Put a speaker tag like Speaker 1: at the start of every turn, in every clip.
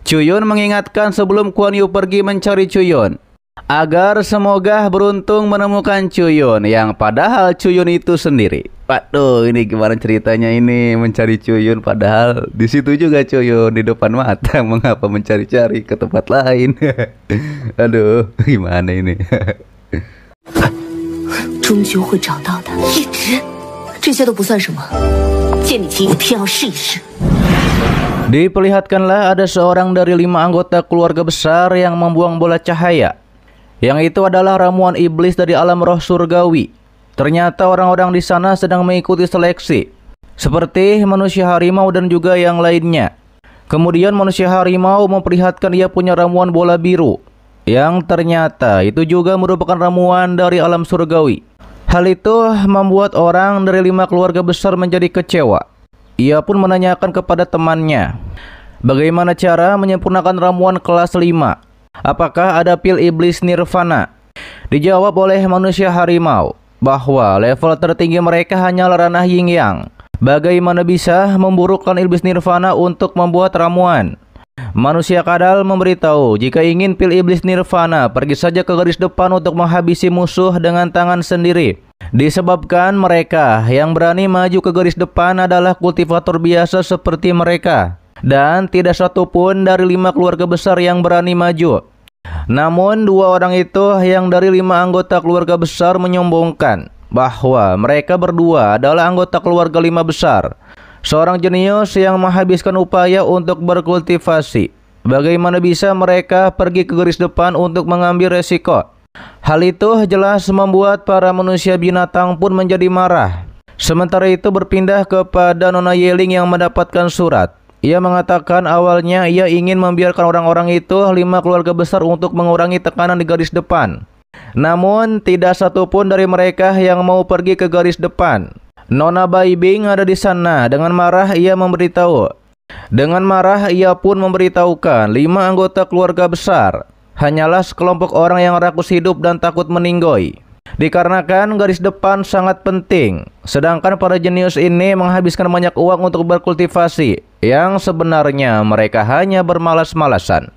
Speaker 1: Chuyun mengingatkan sebelum Kuan Yu pergi mencari Chuyun agar semoga beruntung menemukan Chuyun, yang padahal Chuyun itu sendiri. Waduh, ini gimana ceritanya ini mencari Chuyun padahal di situ juga Chuyun di depan mata. Mengapa mencari-cari ke tempat lain? Aduh, gimana ini?
Speaker 2: 终究会找到的，一直，这些都不算什么。见你急，我偏要试一试。
Speaker 1: Diperlihatkanlah ada seorang dari 5 anggota keluarga besar yang membuang bola cahaya. Yang itu adalah ramuan iblis dari alam roh surgawi. Ternyata orang-orang di sana sedang mengikuti seleksi, seperti manusia harimau dan juga yang lainnya. Kemudian manusia harimau memperlihatkan ia punya ramuan bola biru, yang ternyata itu juga merupakan ramuan dari alam surgawi. Hal itu membuat orang dari 5 keluarga besar menjadi kecewa. Ia pun menanyakan kepada temannya, bagaimana cara menyempurnakan ramuan kelas 5? Apakah ada pil iblis nirvana? Dijawab oleh manusia harimau bahwa level tertinggi mereka hanyalah ranah yin yang. Bagaimana bisa memburukkan iblis nirvana untuk membuat ramuan? Manusia kadal memberitahu, jika ingin pil iblis nirvana, pergi saja ke garis depan untuk menghabisi musuh dengan tangan sendiri. Disebabkan mereka yang berani maju ke garis depan adalah kultivator biasa seperti mereka, dan tidak satupun dari 5 keluarga besar yang berani maju. Namun 2 orang itu yang dari 5 anggota keluarga besar menyombongkan bahwa mereka berdua adalah anggota keluarga 5 besar. Seorang jenius yang menghabiskan upaya untuk berkultivasi. Bagaimana bisa mereka pergi ke garis depan untuk mengambil resiko? Hal itu jelas membuat para manusia binatang pun menjadi marah. Sementara itu berpindah kepada Nona Yeling yang mendapatkan surat. Ia mengatakan awalnya ia ingin membiarkan orang-orang itu 5 keluarga besar untuk mengurangi tekanan di garis depan. Namun tidak satupun dari mereka yang mau pergi ke garis depan. Nona Bai Bing ada di sana. Dengan marah ia memberitahu. Dengan marah ia pun memberitahukan 5 anggota keluarga besar hanyalah sekelompok orang yang rakus hidup dan takut meninggoy. Dikarenakan garis depan sangat penting, sedangkan para jenius ini menghabiskan banyak uang untuk berkultivasi, yang sebenarnya mereka hanya bermalas-malasan.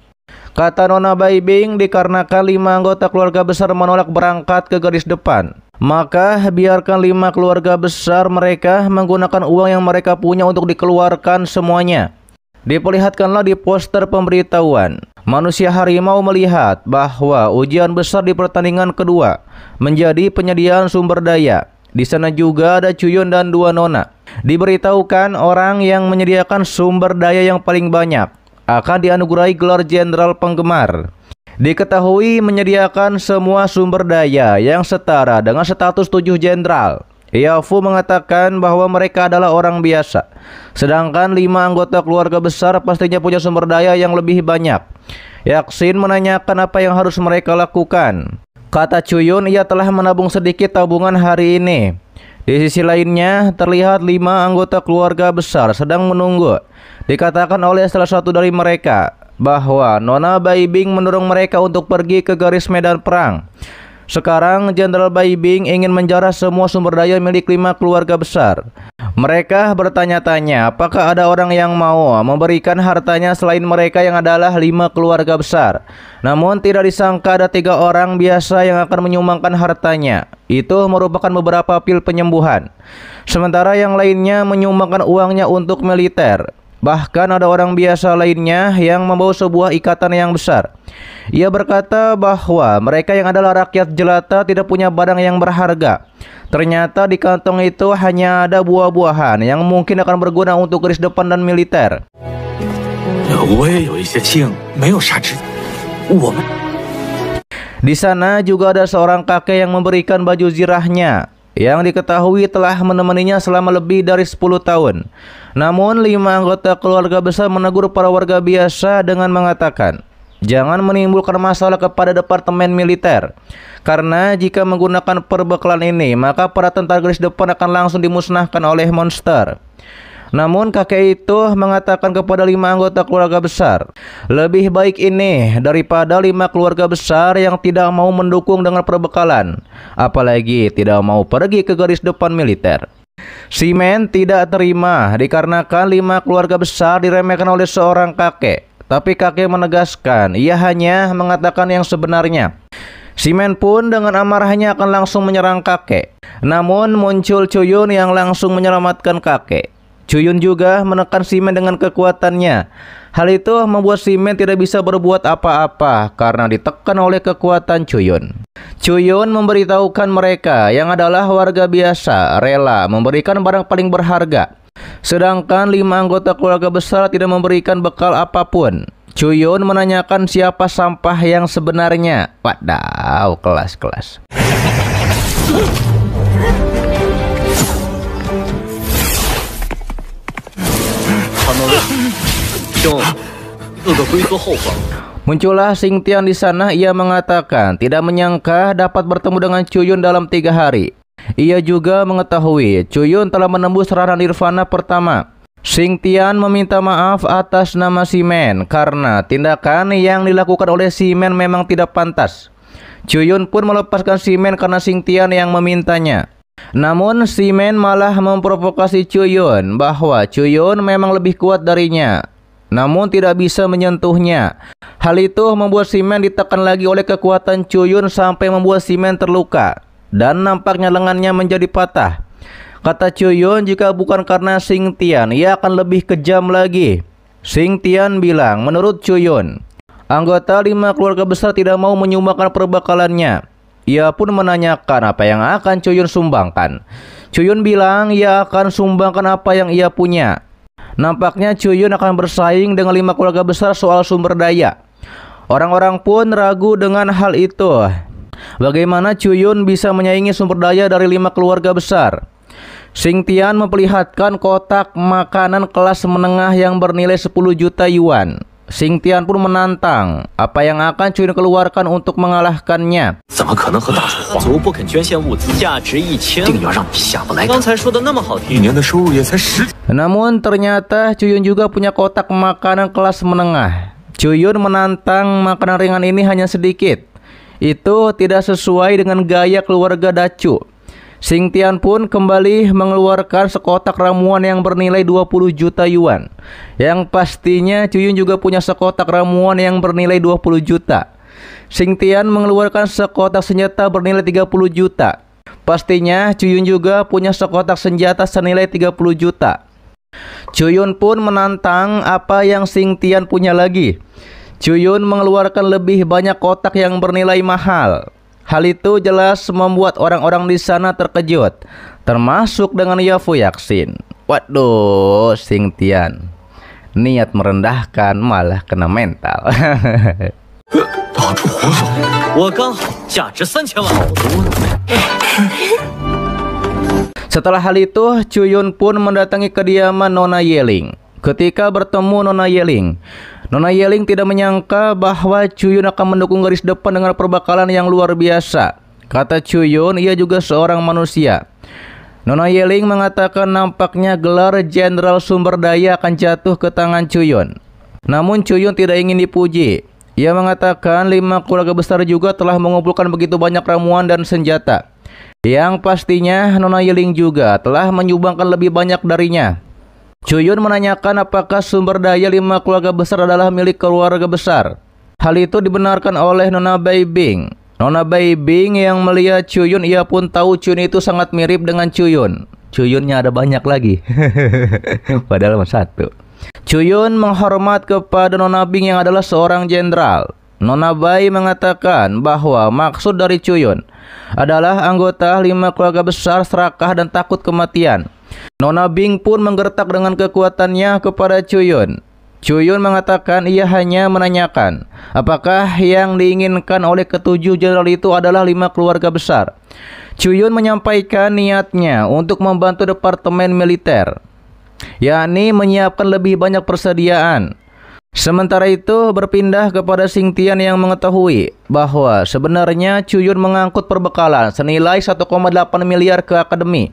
Speaker 1: Kata Nona Bai Bing, dikarenakan 5 anggota keluarga besar menolak berangkat ke garis depan, maka biarkan 5 keluarga besar mereka menggunakan uang yang mereka punya untuk dikeluarkan semuanya. Diperlihatkanlah di poster pemberitahuan. Manusia harimau melihat bahwa ujian besar di pertandingan kedua menjadi penyediaan sumber daya. Di sana juga ada Chuyun dan 2 nona. Diberitahukan orang yang menyediakan sumber daya yang paling banyak akan dianugerahi gelar jenderal penggemar. Diketahui menyediakan semua sumber daya yang setara dengan status 7 jenderal. Yafu mengatakan bahwa mereka adalah orang biasa, sedangkan 5 anggota keluarga besar pastinya punya sumber daya yang lebih banyak. Yaksin menanyakan apa yang harus mereka lakukan. Kata Chuyun, ia telah menabung sedikit tabungan hari ini. Di sisi lainnya, terlihat 5 anggota keluarga besar sedang menunggu. Dikatakan oleh salah satu dari mereka bahwa Nona Bai Bing mendorong mereka untuk pergi ke garis medan perang. Sekarang Jenderal Bai Bing ingin menjarah semua sumber daya milik 5 keluarga besar. Mereka bertanya-tanya apakah ada orang yang mau memberikan hartanya selain mereka yang adalah 5 keluarga besar. Namun tidak disangka ada 3 orang biasa yang akan menyumbangkan hartanya. Itu merupakan beberapa pil penyembuhan. Sementara yang lainnya menyumbangkan uangnya untuk militer. Bahkan ada orang biasa lainnya yang membawa sebuah ikatan yang besar. Ia berkata bahwa mereka yang adalah rakyat jelata tidak punya barang yang berharga. Ternyata di kantong itu hanya ada buah-buahan yang mungkin akan berguna untuk garis depan dan militer. Di sana juga ada seorang kakek yang memberikan baju zirahnya, yang diketahui telah menemaninya selama lebih dari 10 tahun. Namun 5 anggota keluarga besar menegur para warga biasa dengan mengatakan, jangan menimbulkan masalah kepada departemen militer, karena jika menggunakan perbekalan ini, maka para tentara garis depan akan langsung dimusnahkan oleh monster. Namun kakek itu mengatakan kepada 5 anggota keluarga besar, lebih baik ini daripada 5 keluarga besar yang tidak mau mendukung dengan perbekalan, apalagi tidak mau pergi ke garis depan militer. Simen tidak terima dikarenakan 5 keluarga besar diremehkan oleh seorang kakek. tapi kakek menegaskan ia hanya mengatakan yang sebenarnya. Si Men pun dengan amarahnya akan langsung menyerang kakek. Namun muncul Chuyun yang langsung menyelamatkan kakek. Chuyun juga menekan si Men dengan kekuatannya. Hal itu membuat si Men tidak bisa berbuat apa-apa karena ditekan oleh kekuatan Chuyun. Chuyun memberitahukan mereka yang adalah warga biasa rela memberikan barang paling berharga. Sedangkan 5 anggota keluarga besar tidak memberikan bekal apapun. Chuyun menanyakan siapa sampah yang sebenarnya. Wadaw, kelas-kelas. Muncullah Xing Tian di sana. Ia mengatakan tidak menyangka dapat bertemu dengan Chuyun dalam 3 hari. Ia juga mengetahui Chuyun telah menembus ranah nirvana pertama. Xing Tian meminta maaf atas nama si Men karena tindakan yang dilakukan oleh si Men memang tidak pantas. Chuyun pun melepaskan si Men karena Xing Tian yang memintanya. Namun si Men malah memprovokasi Chuyun bahwa Chuyun memang lebih kuat darinya, namun tidak bisa menyentuhnya. Hal itu membuat si Men ditekan lagi oleh kekuatan Chuyun sampai membuat si Men terluka dan nampaknya lengannya menjadi patah. Kata Chuyun, jika bukan karena Xing Tian, ia akan lebih kejam lagi. Xing Tian bilang, menurut Chuyun, anggota 5 keluarga besar tidak mau menyumbangkan perbekalannya. Ia pun menanyakan apa yang akan Chuyun sumbangkan. Chuyun bilang ia akan sumbangkan apa yang ia punya. Nampaknya Chuyun akan bersaing dengan 5 keluarga besar soal sumber daya. Orang-orang pun ragu dengan hal itu. Bagaimana Chuyun bisa menyaingi sumber daya dari 5 keluarga besar? Xing Tian memperlihatkan kotak makanan kelas menengah yang bernilai 10 juta yuan. Xing Tian pun menantang apa yang akan Chuyun keluarkan untuk mengalahkannya. Namun ternyata Chuyun juga punya kotak makanan kelas menengah. Chuyun menantang makanan ringan ini hanya sedikit. Itu tidak sesuai dengan gaya keluarga Dacu. Xing Tian pun kembali mengeluarkan sekotak ramuan yang bernilai 20 juta yuan. Yang pastinya Chuyun juga punya sekotak ramuan yang bernilai 20 juta. Xing Tian mengeluarkan sekotak senjata bernilai 30 juta. Pastinya Chuyun juga punya sekotak senjata senilai 30 juta. Chuyun pun menantang apa yang Xing Tian punya lagi. Chuyun mengeluarkan lebih banyak kotak yang bernilai mahal. Hal itu jelas membuat orang-orang di sana terkejut, termasuk dengan Yafu Yaxin. Waduh, Xing Tian, niat merendahkan malah kena mental. Setelah hal itu, Chuyun pun mendatangi kediaman Nona Yeling. Ketika bertemu Nona Yeling, Nona Yeling tidak menyangka bahwa Chuyun akan mendukung garis depan dengan perbekalan yang luar biasa. Kata Chuyun, ia juga seorang manusia. Nona Yeling mengatakan nampaknya gelar Jenderal Sumber Daya akan jatuh ke tangan Chuyun. Namun Chuyun tidak ingin dipuji. Ia mengatakan 5 keluarga besar juga telah mengumpulkan begitu banyak ramuan dan senjata. Yang pastinya Nona Yeling juga telah menyumbangkan lebih banyak darinya. Chuyun menanyakan apakah sumber daya 5 keluarga besar adalah milik keluarga besar. Hal itu dibenarkan oleh Nona Bai Bing. Nona Bai Bing yang melihat Chuyun, ia pun tahu Chuyun itu sangat mirip dengan Chuyun. Chuyunnya ada banyak lagi. Padahal cuma 1. Chuyun menghormat kepada Nona Bing yang adalah seorang jenderal. Nona Bai mengatakan bahwa maksud dari Chuyun adalah anggota 5 keluarga besar serakah dan takut kematian. Nona Bing pun menggertak dengan kekuatannya kepada Chuyun. Chuyun mengatakan ia hanya menanyakan apakah yang diinginkan oleh ketujuh jenderal itu adalah 5 keluarga besar. Chuyun menyampaikan niatnya untuk membantu departemen militer, yakni menyiapkan lebih banyak persediaan. Sementara itu berpindah kepada Xing Tian yang mengetahui bahwa sebenarnya Chuyun mengangkut perbekalan senilai 1,8 miliar ke akademi.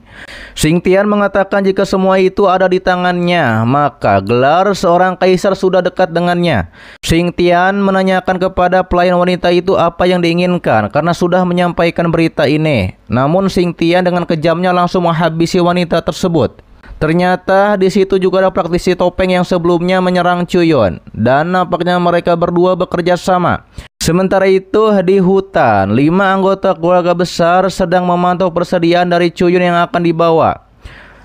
Speaker 1: Xing Tian mengatakan jika semua itu ada di tangannya, maka gelar seorang kaisar sudah dekat dengannya. Xing Tian menanyakan kepada pelayan wanita itu apa yang diinginkan karena sudah menyampaikan berita ini. Namun Xing Tian dengan kejamnya langsung menghabisi wanita tersebut. Ternyata di situ juga ada praktisi topeng yang sebelumnya menyerang Chuyun dan nampaknya mereka berdua bekerja sama. Sementara itu di hutan, 5 anggota keluarga besar sedang memantau persediaan dari Chuyun yang akan dibawa.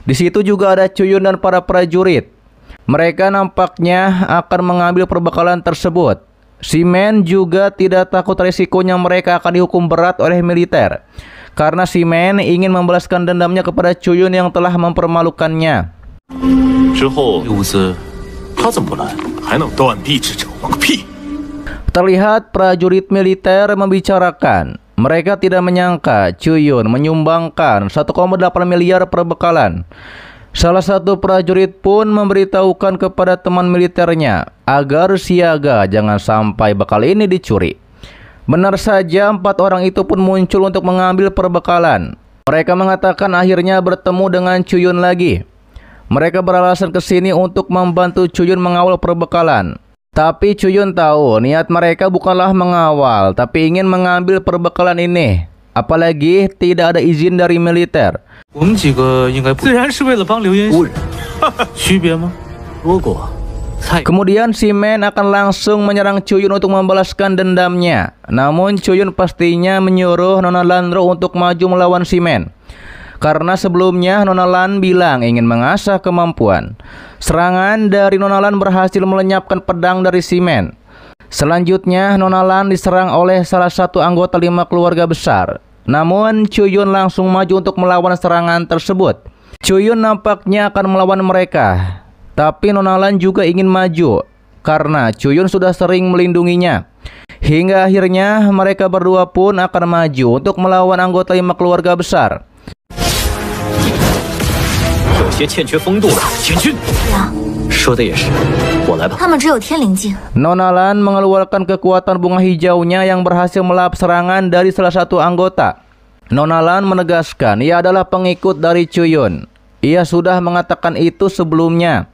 Speaker 1: Di situ juga ada Chuyun dan para prajurit. Mereka nampaknya akan mengambil perbekalan tersebut. Si Men juga tidak takut risikonya mereka akan dihukum berat oleh militer. Karena si Men ingin membalaskan dendamnya kepada Chuyun yang telah mempermalukannya. Terlihat prajurit militer membicarakan. Mereka tidak menyangka Chuyun menyumbangkan 1,8 miliar perbekalan. Salah satu prajurit pun memberitahukan kepada teman militernya agar siaga jangan sampai bekal ini dicuri. Benar saja 4 orang itu pun muncul untuk mengambil perbekalan. Mereka mengatakan akhirnya bertemu dengan Chuyun lagi. Mereka beralasan ke sini untuk membantu Chuyun mengawal perbekalan. Tapi Chuyun tahu niat mereka bukanlah mengawal, tapi ingin mengambil perbekalan ini. Apalagi tidak ada izin dari militer. Kemudian si Men akan langsung menyerang Chuyun untuk membalaskan dendamnya. Namun Chuyun pastinya menyuruh Nona Lanro untuk maju melawan si Men. Karena sebelumnya Nona Lan bilang ingin mengasah kemampuan. Serangan dari Nona Lan berhasil melenyapkan pedang dari si Men. Selanjutnya Nona Lan diserang oleh salah satu anggota 5 keluarga besar. Namun Chuyun langsung maju untuk melawan serangan tersebut. Chuyun nampaknya akan melawan mereka. Tapi Nona Lan juga ingin maju karena Chuyun sudah sering melindunginya. Hingga akhirnya mereka berdua pun akan maju untuk melawan anggota 5 keluarga besar. Nona Lan mengeluarkan kekuatan bunga hijaunya yang berhasil melahap serangan dari salah satu anggota. Nona Lan menegaskan ia adalah pengikut dari Chuyun. Ia sudah mengatakan itu sebelumnya.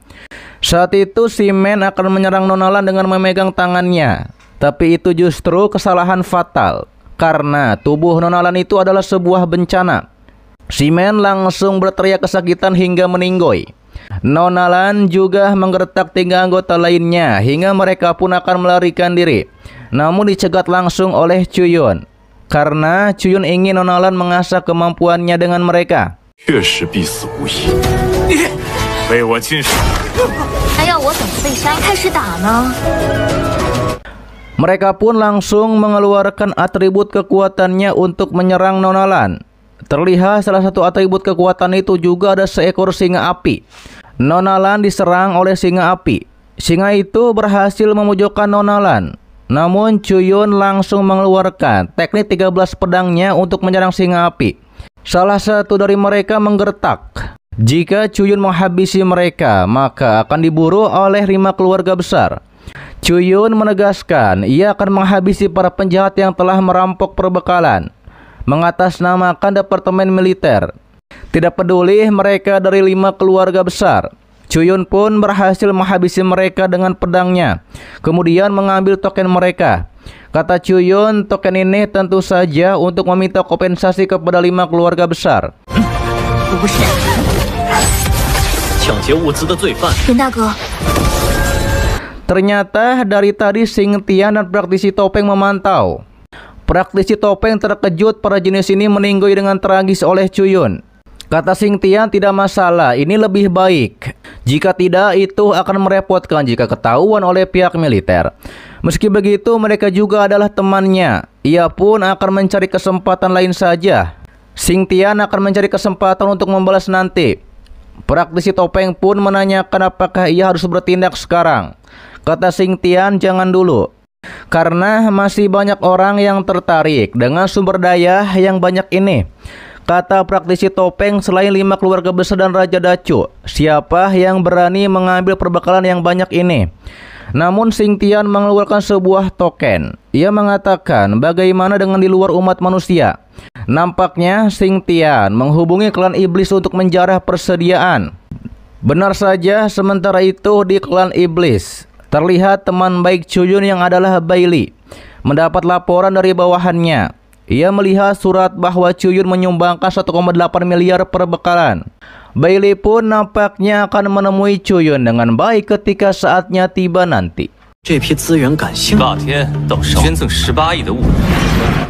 Speaker 1: Saat itu si Men akan menyerang Nona Lan dengan memegang tangannya. Tapi itu justru kesalahan fatal. Karena tubuh Nona Lan itu adalah sebuah bencana. Si Men langsung berteriak kesakitan hingga meninggoy. Nona Lan juga menggertak 3 anggota lainnya hingga mereka pun akan melarikan diri. Namun dicegat langsung oleh Chuyun. Karena Chuyun ingin Nona Lan mengasah kemampuannya dengan mereka. Mereka pun langsung mengeluarkan atribut kekuatannya untuk menyerang Nona Lan. Terlihat salah satu atribut kekuatan itu juga ada seekor singa api. Nona Lan diserang oleh singa api. Singa itu berhasil memojokkan Nona Lan. Namun Chuyun langsung mengeluarkan teknik 13 pedangnya untuk menyerang singa api. Salah satu dari mereka menggertak. Jika Chuyun menghabisi mereka, maka akan diburu oleh 5 keluarga besar. Chuyun menegaskan ia akan menghabisi para penjahat yang telah merampok perbekalan, mengatasnamakan departemen militer. Tidak peduli mereka dari 5 keluarga besar, Chuyun pun berhasil menghabisi mereka dengan pedangnya, kemudian mengambil token mereka. Kata Chuyun, token ini tentu saja untuk meminta kompensasi kepada 5 keluarga besar. Ternyata dari tadi Xing Tian dan praktisi topeng memantau. Praktisi topeng terkejut para jenis ini meninggoy dengan tragis oleh Chuyun. Kata Xing Tian, tidak masalah, ini lebih baik. Jika tidak, itu akan merepotkan jika ketahuan oleh pihak militer. Meski begitu, mereka juga adalah temannya. Ia pun akan mencari kesempatan lain saja. Xing Tian akan mencari kesempatan untuk membalas nanti. Praktisi topeng pun menanyakan apakah ia harus bertindak sekarang. Kata Xing Tian, jangan dulu. Karena masih banyak orang yang tertarik dengan sumber daya yang banyak ini. Kata praktisi topeng, selain 5 keluarga besar dan Raja Dacu, siapa yang berani mengambil perbekalan yang banyak ini? Namun Xing Tian mengeluarkan sebuah token. Ia mengatakan bagaimana dengan di luar umat manusia. Nampaknya Xing Tian menghubungi klan iblis untuk menjarah persediaan. Benar saja, sementara itu di klan iblis terlihat teman baik Chuyun yang adalah Bailey mendapat laporan dari bawahannya. Ia melihat surat bahwa Chuyun menyumbangkan 1,8 miliar perbekalan. Bailey pun nampaknya akan menemui Chuyun dengan baik ketika saatnya tiba nanti.
Speaker 3: 这批资源感兴趣。
Speaker 4: 老天等捐赠18亿的物资。